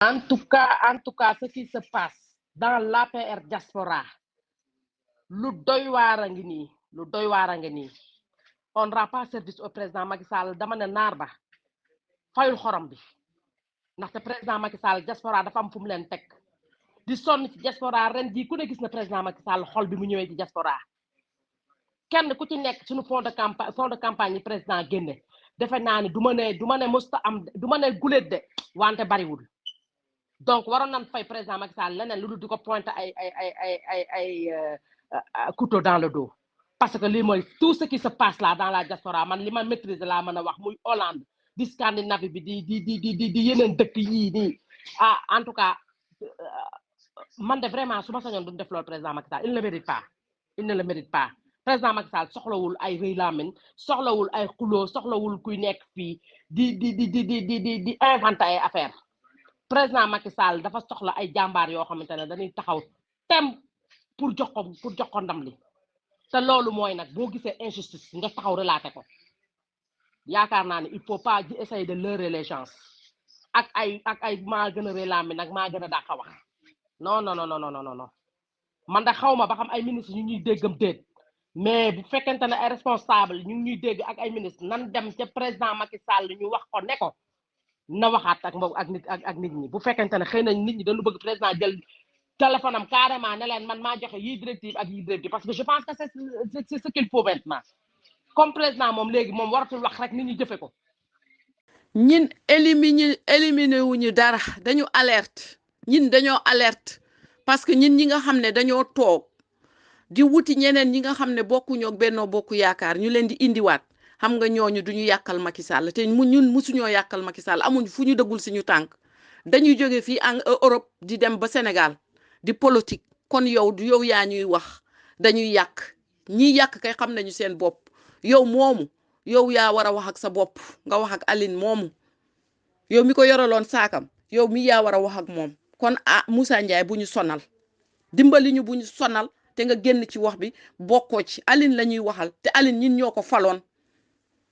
En tout cas, ce qui se passe dans l'APR diaspora, lu doy waar a ngi nii lu doy waar a ngi nii on ne rend pas service au président Macky Sall dama ne naar ba fayul xorom bi ndaxte président Macky Sall diaspora dafa am fu mu leen teg di sonn ci diaspora ren jii ku ne gis na président Macky Sall xol bi mu ñëwee ci diaspora kenn ku ci nekk suñu fond de campagne yi président génne defe naa ni du ma ne musta am du ma ne guléet de wante bariwul donc waroon nañ fay président Macky Sall leneen lu dul di ko pointer ay couteau dans le dos parce que lii mooy tout ce qui se passe là dans la diaspora man li ma maîtriser laa mën a wax muy Hollande di Scandinavie bi di yeneen dëkk yii nii en tout cas man de vraiment su ma sañoon duñ def loolu président Macky Sall il ne le mérite pas il ne le mérite pas président Macky Sall soxlawul ay rëy laamin soxlawul ay xuloo soxlawul kuy nekk fii di inventé ay affaire président Macky Sall dafa soxla ay jàmbaar yoo xamante ne dañuy taxaw tem pour jox ko ndam li te loolu mooy nag boo gisee injustice nga taxaw relaté ko yaakaar naa ne il faut pas essayer de leurrer les gens ak ay maa gën a rélaami nag maa gën a dàqa wax non non non non non non man da xaw ma ba xam ay ministre ñu ñuy déggam déet mais bu fekkente ne ay responsable ñu ngi ñuy dégg ak ay ministre nan dem ca président Macky Sall ñu wax ko ne ko na waxaat ak nit ñi bu fekkente ne xëy na nit ñi dañu bëgg président jël téléphone am carrément ne leen man maa joxe yii directive ak yii directive parce que je pense que c'est ce qu'il faut maintenant comme président moom léegi moom waratul wax rek nit ñi jëfe ko. ñin éliminé wuñu dara dañu alerte ñin dañoo alerte parce que ñin ñi nga xam ne dañoo toog di wuti ñeneen ñi nga xam ne bokkuñoo Benno Bokk Yaakaar ñu leen di indiwaat xam nga ñooñu duñu yàqal Macky Sall te ñun musuñoo yàqal Macky Sall amuñ fu ñu dëggul suñu tànk dañuy jóge fii en Europe di dem ba Sénégal di politique kon yow yaa ñuy wax dañuy yàq ñiy yàq kay xam nañu seen bopp yow moomu yow yaa war a wax ak sa bopp nga wax ak Aline moomu yow mi ko yoraloon saakam yow mi yaa war a wax ak moom kon Moussa Ndiaye bu ñu sonal dimbali ñu bu ñu sonal te nga génn ci wax bi bokkoo ci Aline la ñuy waxal te Aline ñun ñoo ko faloon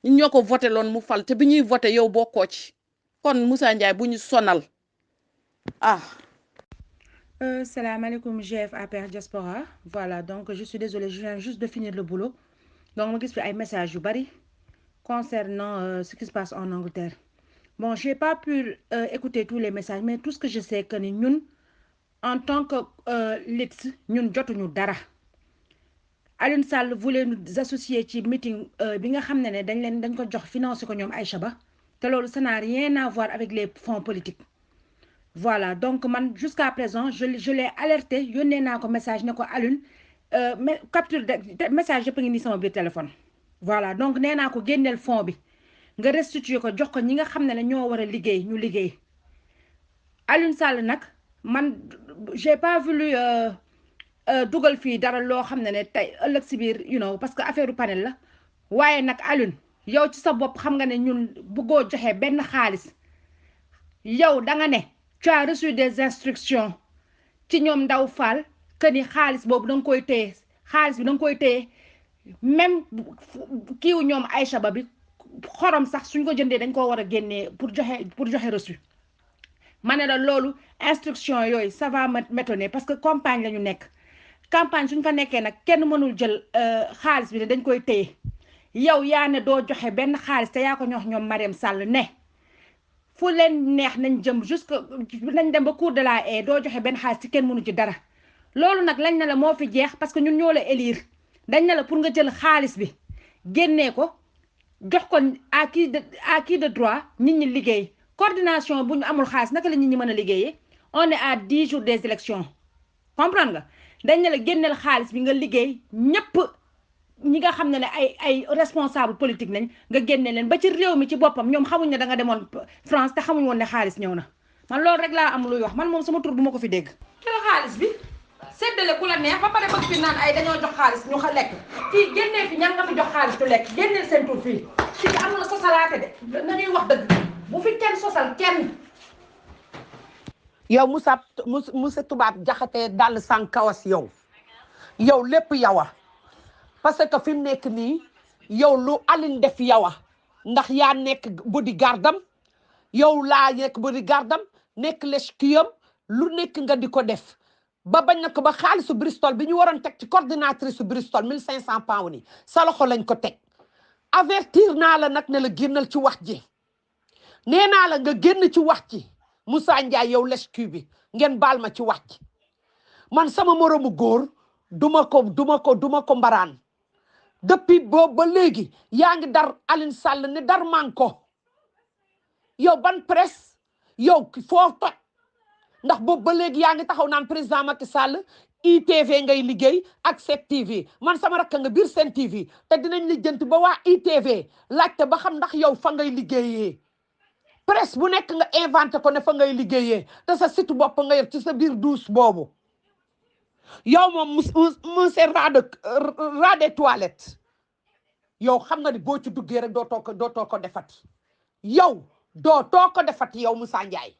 ñun ñoo ko voté loon mu fal te bi ñuy voté yow bokkoo ci kon Moussa Ndiaye bu ñu sonal Salam alaikum GF Apr Diaspora. Voilà, donc je suis désolée, je viens juste de finir le boulot. Donc, je vais un message yu bari concernant ce qui se passe en Angleterre. Bon, je n'ai pas pu écouter tous les messages, mais tout ce que je sais que nous, en tant que LITS, nous jotuñu dara. Alioune Sall voulait nous associer ci meeting bi nga xam ne dañ ko jox financé ko ñoom Aïcha Ba te loolu ça n'a rien à voir avec les fonds politiques. Voilà, donc man jusqu'à présent je l'ai alerté yónnee naa ko message ne ko Alioune capture de message yëpp a ngi nii sama biir téléphone. Voilà, donc nee naa ko génneel fond bi nga restituer ko jox ko ñi nga xam ne ñoo war a liggéey ñu liggéey. Alioune Sall nag man j'ai pas voulu dugal fii dara loo xam ne tey ëllëg si biir parce que affaire panel la waaye nag Alioune yow ci sa bopp xam nga ne ñun bëggoo joxe benn xaalis yow da nga ne. Tu as reçu des instructions ci ñoom Ndaw Fall que ni xaalis boobu da nga koy téye xaalis bi da nga koy téye même kiiw ñoom Aïcha Ba bi xorom sax suñ ko jëndee dañ koo war a génnee pour joxe reçu ma ne la loolu instruction yooyu ça va m'étonner parce que campagne la ñu nekk campagne suñ fa nekkee nag kenn mënul jël xaalis bi ne dañ koy téye yow yaa ne doo joxe benn xaalis te yaa ko ñox ñoom Mariam Sall ne fu leen neex nañ jëm jusque nañ dem ba cour de la haie doo joxe benn xaalis ci kenn mënu ci dara loolu nag lañ ne la moo fi jeex parce que ñun ñoo la élire dañ ne la pour nga jël xaalis bi génnee ko jox ko à qui de droit nit ñi liggéey coordination bu ñu amul xaalis naka la nit ñi mën a liggéeyee on est à 10 jours des élections comprendre nga dañ ne la génneel xaalis bi nga liggéey ñëpp ñi nga xam ne ay responsable politique nañ nga génne leen ba ci réew mi ci boppam ñoom xamuñ ne da nga demoon France te xamuñ woon ne xaalis ñëw na man loolu rek laa am luy wax man moom sama tur bu ma ko fi dégg. jël xaalis bi séddale ku la neex ba pare bëgg fi naan ay dañoo jox xaalis ñu lekk fii génnee fi ñan nga fi jox xaalis ñu lekk génneel seen tur fii am na sosalaate de nañuy wax dëgg bu fi kenn sosal kenn. yow Moussa tubaab jaxatee dàll sans kawas yow lépp yow parce que fi mu nekk nii yow lu Aline def yow ndax yaa nekk bodyguardam yow laa nekk bodyguardam nekk lèche-cul lu nekk nga di ko def ba bañ na ko ba xaalisu Bristol bi ñu waroon teg ci coordinatrice Bristol 1500 pounds ni sa loxo lañ ko teg avertir naa la nag ne la génnal ci wax ji nee naa la nga génn ci wax ci Moussa Ndiaye yow lèche-cul bi ngeen baal ma ci wax ci man sama moromu góor duma ko mbaraan depuis boobu ba léegi yaa ngi dar Aline Sall ne dar man ko yow ban presse yow foo toj ndax boobu ba léegi yaa ngi taxaw naan président Macky Sall ITV ngay liggéey ak 7TV man sama rakk nga biir Sen TV te dinañ lijjanti ba waa ITV laajte ba xam ndax yow fa ngay liggéeyee presse bu nekk nga inventé ko ne fa ngay liggéeyee te sa site bopp nga yor ci sa biir douche boobu yow moom monsieur ras des toilettes yow xam nga ni boo ci duggee rek dootoo ko defati yow dootoo ko defati yow Moussa Ndiaye